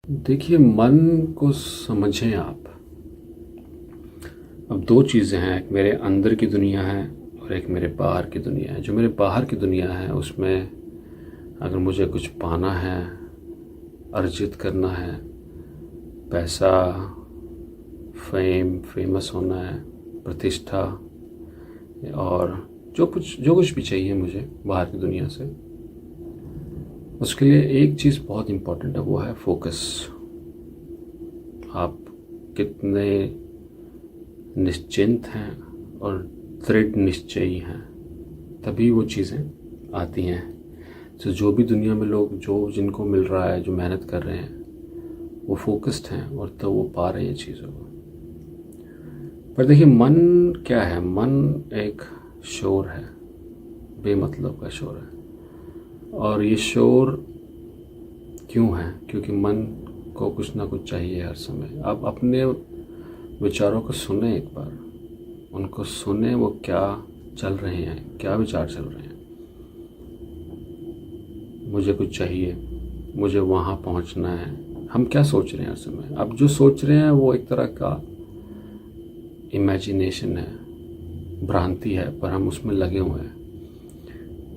देखिए, मन को समझें आप। अब दो चीज़ें हैं, एक मेरे अंदर की दुनिया है और एक मेरे बाहर की दुनिया है। जो मेरे बाहर की दुनिया है उसमें अगर मुझे कुछ पाना है, अर्जित करना है, पैसा, फेमस होना है, प्रतिष्ठा, और जो कुछ भी चाहिए मुझे बाहर की दुनिया से, उसके लिए एक चीज़ बहुत इम्पोर्टेंट है, वो है फोकस। आप कितने निश्चिंत हैं और दृढ़ निश्चयी हैं, तभी वो चीज़ें आती हैं। तो जो भी दुनिया में लोग जिनको मिल रहा है, जो मेहनत कर रहे हैं, वो फोकस्ड हैं और तो वो पा रहे हैं चीज़ों को। पर देखिए, मन क्या है? मन एक शोर है, बेमतलब का शोर है। और ये शोर क्यों है? क्योंकि मन को कुछ ना कुछ चाहिए हर समय। आप अपने विचारों को सुने, एक बार उनको सुने, वो क्या चल रहे हैं, क्या विचार चल रहे हैं। मुझे कुछ चाहिए, मुझे वहाँ पहुँचना है। हम क्या सोच रहे हैं हर समय? अब जो सोच रहे हैं वो एक तरह का इमेजिनेशन है, भ्रांति है, पर हम उसमें लगे हुए हैं।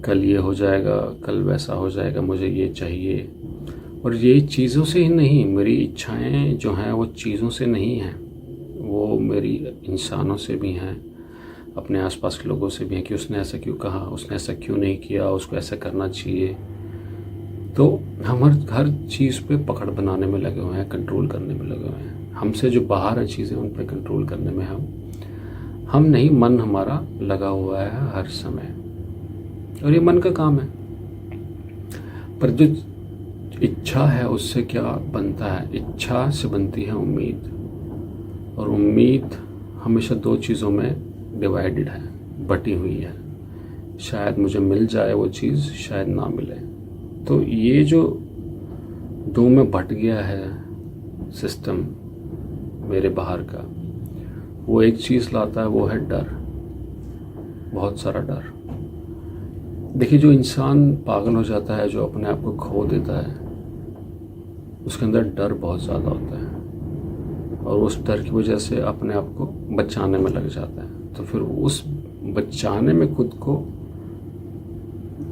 कल ये हो जाएगा, कल वैसा हो जाएगा, मुझे ये चाहिए। और ये चीज़ों से ही नहीं, मेरी इच्छाएं जो हैं वो चीज़ों से नहीं हैं, वो मेरी इंसानों से भी हैं, अपने आसपास के लोगों से भी हैं कि उसने ऐसा क्यों कहा, उसने ऐसा क्यों नहीं किया, उसको ऐसा करना चाहिए। तो हम हर चीज़ पे पकड़ बनाने में लगे हुए हैं, कंट्रोल करने में लगे हुए हैं। हमसे जो बाहर है चीज़ें, उन पे कंट्रोल करने में हम नहीं, मन हमारा लगा हुआ है हर समय। और ये मन का काम है। पर जो इच्छा है उससे क्या बनता है? इच्छा से बनती है उम्मीद। और उम्मीद हमेशा दो चीज़ों में डिवाइडेड है, बटी हुई है। शायद मुझे मिल जाए वो चीज़, शायद ना मिले। तो ये जो दो में बट गया है सिस्टम मेरे बाहर का, वो एक चीज़ लाता है, वो है डर। बहुत सारा डर। देखिए, जो इंसान पागल हो जाता है, जो अपने आप को खो देता है, उसके अंदर डर बहुत ज़्यादा होता है और उस डर की वजह से अपने आप को बचाने में लग जाता है। तो फिर उस बचाने में खुद को,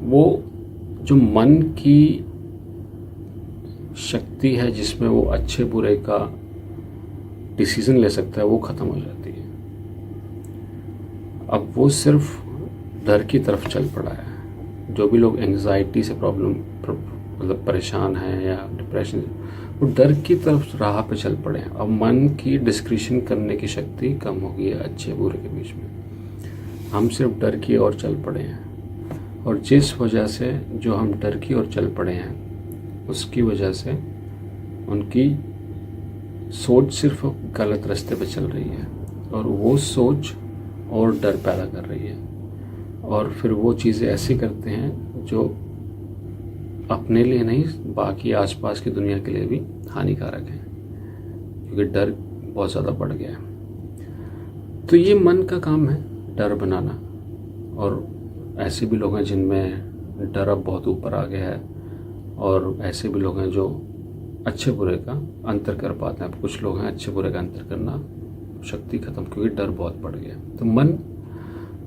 वो जो मन की शक्ति है जिसमें वो अच्छे बुरे का डिसीज़न ले सकता है, वो ख़त्म हो जाती है। अब वो सिर्फ डर की तरफ चल पड़ा है। जो भी लोग एंग्जाइटी से मतलब परेशान हैं या डिप्रेशन, वो डर की तरफ राह पे चल पड़े हैं। अब मन की डिस्क्रिशन करने की शक्ति कम हो गई है अच्छे बुरे के बीच में। हम सिर्फ डर की ओर चल पड़े हैं, और जिस वजह से जो हम डर की ओर चल पड़े हैं, उसकी वजह से उनकी सोच सिर्फ गलत रास्ते पे चल रही है, और वो सोच और डर पैदा कर रही है। और फिर वो चीज़ें ऐसी करते हैं जो अपने लिए नहीं, बाकी आसपास की दुनिया के लिए भी हानिकारक है, क्योंकि डर बहुत ज़्यादा बढ़ गया है। तो ये मन का काम है, डर बनाना। और ऐसे भी लोग हैं जिनमें डर अब बहुत ऊपर आ गया है, और ऐसे भी लोग हैं जो अच्छे बुरे का अंतर कर पाते हैं। अब कुछ लोग हैं अच्छे बुरे का अंतर करना शक्ति ख़त्म, क्योंकि डर बहुत बढ़ गया। तो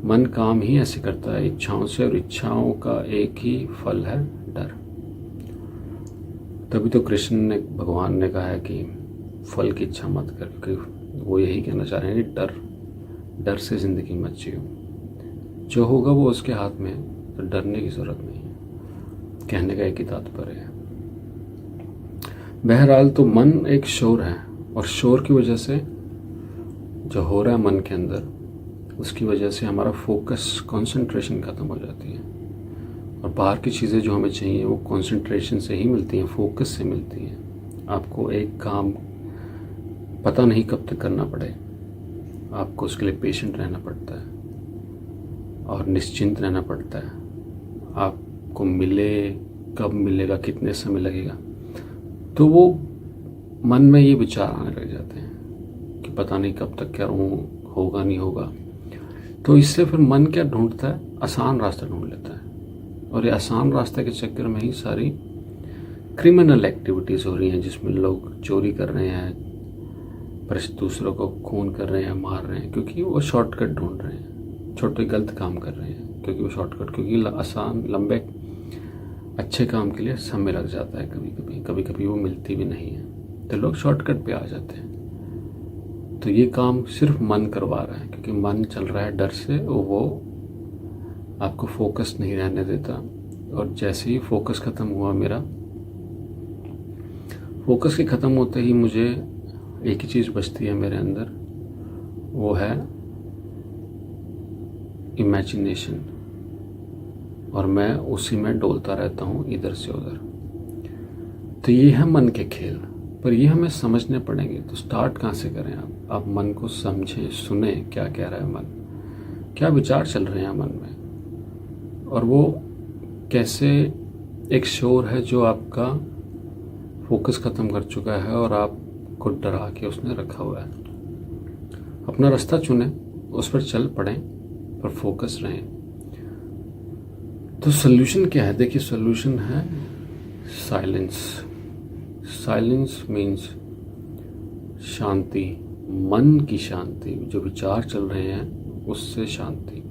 मन काम ही ऐसे करता है, इच्छाओं से, और इच्छाओं का एक ही फल है, डर। तभी तो कृष्ण ने, भगवान ने कहा है कि फल की इच्छा मत कर, क्योंकि वो यही कहना चाह रहे हैं कि डर से ज़िंदगी मत जियो। जो होगा वो उसके हाथ में है, तो डरने की ज़रूरत नहीं है। कहने का एक ही तात्पर्य है। बहरहाल, तो मन एक शोर है, और शोर की वजह से जो हो रहा है मन के अंदर, उसकी वजह से हमारा फोकस, कंसंट्रेशन ख़त्म हो जाती है। और बाहर की चीज़ें जो हमें चाहिए वो कंसंट्रेशन से ही मिलती हैं, फोकस से मिलती हैं। आपको एक काम पता नहीं कब तक करना पड़े, आपको उसके लिए पेशेंट रहना पड़ता है और निश्चिंत रहना पड़ता है। आपको मिले, कब मिलेगा, कितने समय लगेगा, तो वो मन में ये विचार आने लग जाते हैं कि पता नहीं कब तक क्या होगा, नहीं होगा। तो इससे फिर मन क्या ढूंढता है? आसान रास्ता ढूंढ लेता है। और ये आसान रास्ते के चक्कर में ही सारी क्रिमिनल एक्टिविटीज़ हो रही हैं जिसमें लोग चोरी कर रहे हैं, पर दूसरों को खून कर रहे हैं, मार रहे हैं, क्योंकि वो शॉर्टकट ढूंढ रहे हैं, छोटे गलत काम कर रहे हैं क्योंकि वो शॉर्टकट, क्योंकि आसान लंबे अच्छे काम के लिए समय लग जाता है, कभी कभी वो मिलती भी नहीं है, तो लोग शॉर्टकट पे आ जाते हैं। तो ये काम सिर्फ मन करवा रहा है, क्योंकि मन चल रहा है डर से, वो आपको फोकस नहीं रहने देता। और जैसे ही फोकस ख़त्म हुआ मेरा, फोकस के ख़त्म होते ही मुझे एक ही चीज़ बचती है मेरे अंदर, वो है इमेजिनेशन, और मैं उसी में डोलता रहता हूँ इधर से उधर। तो ये है मन के खेल, पर ये हमें समझने पड़ेंगे। तो स्टार्ट कहाँ से करें? आप मन को समझें, सुने क्या कह रहा है मन, क्या विचार चल रहे हैं मन में, और वो कैसे एक शोर है जो आपका फोकस ख़त्म कर चुका है और आपको डरा के उसने रखा हुआ है। अपना रास्ता चुनें, उस पर चल पड़ें, पर फोकस रहें। तो सोल्यूशन क्या है? देखिए, सोल्यूशन है साइलेंस। साइलेंस मीन्स शांति, मन की शांति, जो विचार चल रहे हैं उससे शांति।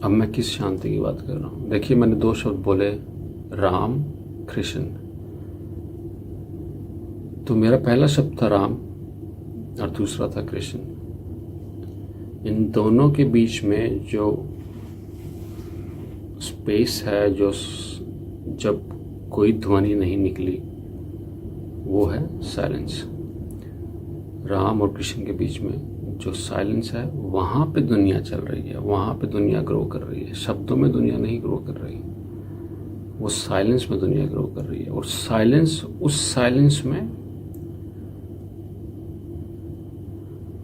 अब मैं किस शांति की बात कर रहा हूँ? देखिए, मैंने दो शब्द बोले, राम, कृष्ण। तो मेरा पहला शब्द था राम और दूसरा था कृष्ण। इन दोनों के बीच में जो स्पेस है, जो जब कोई ध्वनि नहीं निकली, वो है साइलेंस। राम और कृष्ण के बीच में जो साइलेंस है, वहाँ पे दुनिया चल रही है, वहाँ पे दुनिया ग्रो कर रही है। शब्दों में दुनिया नहीं ग्रो कर रही, वो साइलेंस में दुनिया ग्रो कर रही है। और साइलेंस, उस साइलेंस में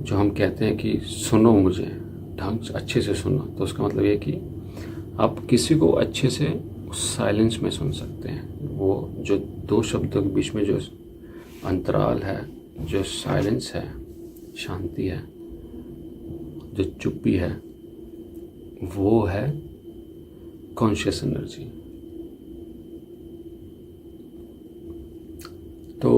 जो हम कहते हैं कि सुनो मुझे, ढंग से अच्छे से सुनो, तो उसका मतलब ये कि आप किसी को अच्छे से उस साइलेंस में सुन सकते हैं। वो जो दो शब्दों के बीच में जो अंतराल है, जो साइलेंस है, शांति है, जो चुप्पी है, वो है कॉन्शियस एनर्जी। तो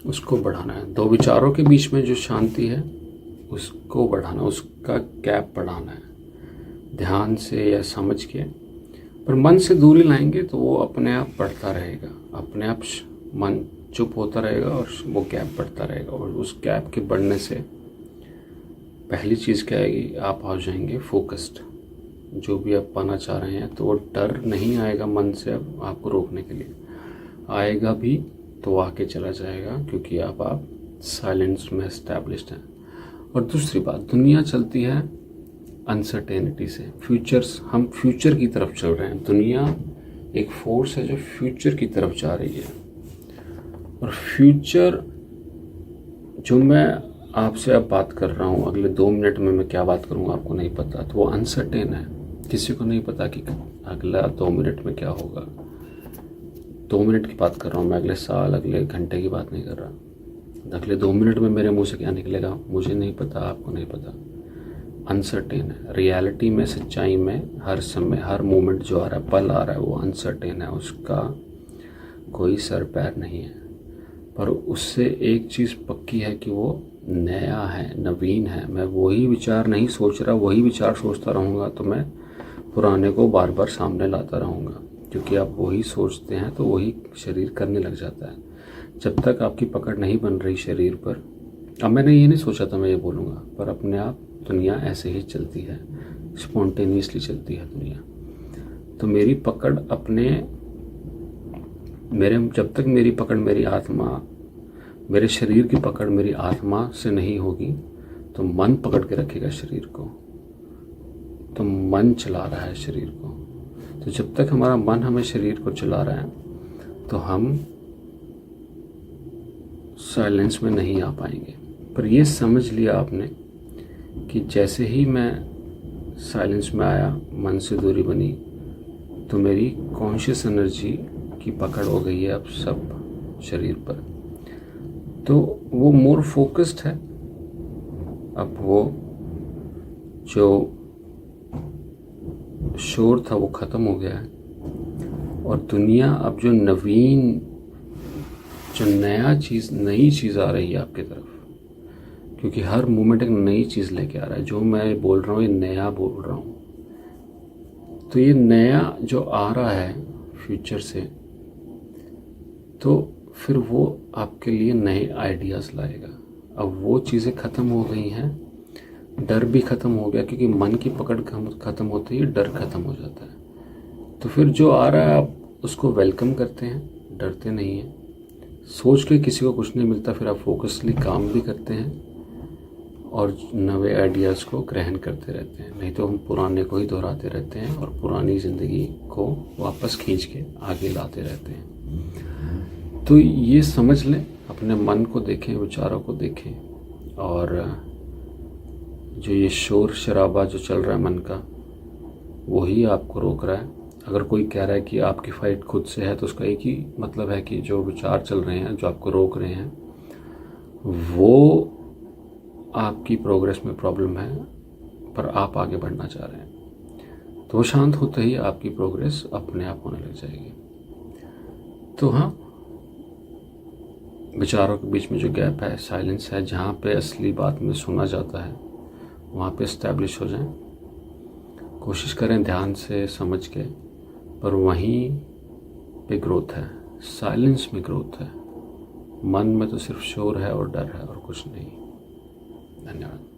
उसको बढ़ाना है। दो विचारों के बीच में जो शांति है, उसको बढ़ाना, उसका गैप बढ़ाना है, ध्यान से या समझ के। पर मन से दूरी लाएंगे तो वो अपने आप बढ़ता रहेगा, अपने आप मन चुप होता रहेगा और वो गैप बढ़ता रहेगा। और उस गैप के बढ़ने से पहली चीज़ क्या आएगी? आप आ जाएंगे फोकस्ड, जो भी आप पाना चाह रहे हैं। तो वो डर नहीं आएगा मन से अब आपको रोकने के लिए, आएगा भी तो आके चला जाएगा, क्योंकि आप साइलेंस में एस्टैब्लिश्ड हैं। और दूसरी बात, दुनिया चलती है अनसर्टेनिटी से, हम फ्यूचर की तरफ चल रहे हैं। दुनिया एक फोर्स है जो फ्यूचर की तरफ जा रही है, और फ्यूचर जो मैं आपसे अब बात कर रहा हूँ, अगले 2 मिनट में मैं क्या बात करूँगा आपको नहीं पता। तो वो अनसर्टेन है, किसी को नहीं पता कि अगला 2 मिनट में क्या होगा। 2 मिनट की बात कर रहा हूँ मैं, अगले साल, अगले घंटे की बात नहीं कर रहा। अगले 2 मिनट में मेरे मुंह से क्या निकलेगा मुझे नहीं पता, आपको नहीं पता। अनसर्टेन है। रियलिटी में, सच्चाई में, हर समय, हर मोमेंट जो आ रहा है, पल आ रहा है, वो अनसर्टेन है, उसका कोई सर पैर नहीं है। पर उससे एक चीज़ पक्की है कि वो नया है, नवीन है। मैं वही विचार नहीं सोच रहा, वही विचार सोचता रहूँगा तो मैं पुराने को बार बार सामने लाता रहूँगा, क्योंकि आप वही सोचते हैं तो वही शरीर करने लग जाता है। जब तक आपकी पकड़ नहीं बन रही शरीर पर, अब मैंने ये नहीं सोचा था मैं ये बोलूँगा, पर अपने आप दुनिया ऐसे ही चलती है, स्पॉन्टेनियसली चलती है दुनिया। तो मेरी पकड़ जब तक मेरी पकड़ मेरी आत्मा, मेरे शरीर की पकड़ मेरी आत्मा से नहीं होगी, तो मन पकड़ के रखेगा शरीर को। तो मन चला रहा है शरीर को। तो जब तक हमारा मन हमें शरीर को चला रहा है, तो हम साइलेंस में नहीं आ पाएंगे। पर ये समझ लिया आपने कि जैसे ही मैं साइलेंस में आया, मन से दूरी बनी, तो मेरी कॉन्शियस एनर्जी की पकड़ हो गई है अब सब शरीर पर। तो वो मोर फोकस्ड है। अब वो जो शोर था वो ख़त्म हो गया है, और दुनिया अब जो नवीन, जो नई चीज़ आ रही है आपकी तरफ, क्योंकि हर मोमेंट एक नई चीज़ लेके आ रहा है। जो मैं बोल रहा हूँ ये नया बोल रहा हूँ, तो ये नया जो आ रहा है फ्यूचर से, तो फिर वो आपके लिए नए आइडियाज़ लाएगा। अब वो चीज़ें ख़त्म हो गई हैं, डर भी ख़त्म हो गया, क्योंकि मन की पकड़ ख़त्म होती है, डर ख़त्म हो जाता है। तो फिर जो आ रहा है आप उसको वेलकम करते हैं, डरते नहीं हैं। सोच के किसी को कुछ नहीं मिलता, फिर आप फोकसली काम भी करते हैं और नए आइडियाज़ को ग्रहण करते रहते हैं। नहीं तो हम पुराने को ही दोहराते रहते हैं और पुरानी ज़िंदगी को वापस खींच के आगे लाते रहते हैं। तो ये समझ लें, अपने मन को देखें, विचारों को देखें, और जो ये शोर शराबा जो चल रहा है मन का, वही आपको रोक रहा है। अगर कोई कह रहा है कि आपकी फ़ाइट खुद से है, तो उसका एक ही मतलब है कि जो विचार चल रहे हैं, जो आपको रोक रहे हैं, वो आपकी प्रोग्रेस में प्रॉब्लम है, पर आप आगे बढ़ना चाह रहे हैं। तो वो शांत होते ही आपकी प्रोग्रेस अपने आप होने लग जाएगी। तो हाँ, विचारों के बीच में जो गैप है, साइलेंस है, जहाँ पे असली बात में सुना जाता है, वहाँ पे इस्टेब्लिश हो जाएं। कोशिश करें ध्यान से समझ के, पर वहीं पे ग्रोथ है, साइलेंस में ग्रोथ है। मन में तो सिर्फ शोर है और डर है और कुछ नहीं। धन्यवाद।